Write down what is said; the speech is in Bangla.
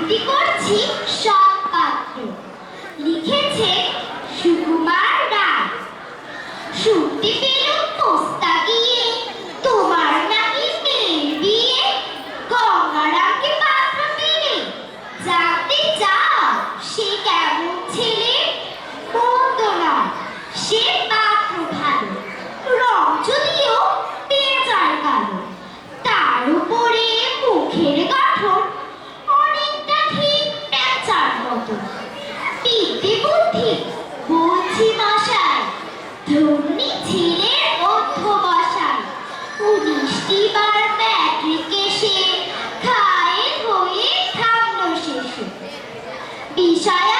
আবৃত্তি করছি সব পাত্র। লিখেছে সুকুমার রায়। শুনতে পেলুম পোস্তা গিয়ে তোমার নাকি মেয়ের বিয়ে। গঙ্গারামকে পাত্র পেলে জানতে চাও সে কেমন ছেলে? মন্দ নয়, সে পাত্র ভালো, রং যদিও বেজায় কালো। তার উপরে মুখের গঠন অনেকটা ঠিক প্যাঁচার মতো। বিদ্যে বুদ্ধি বলছি মশাই, ধন্যী ছেলের অধ্যবসায়। 19টি বার ম্যাট্রিকে সে ঘায়েল হয়ে থামল শেষে। বিষয়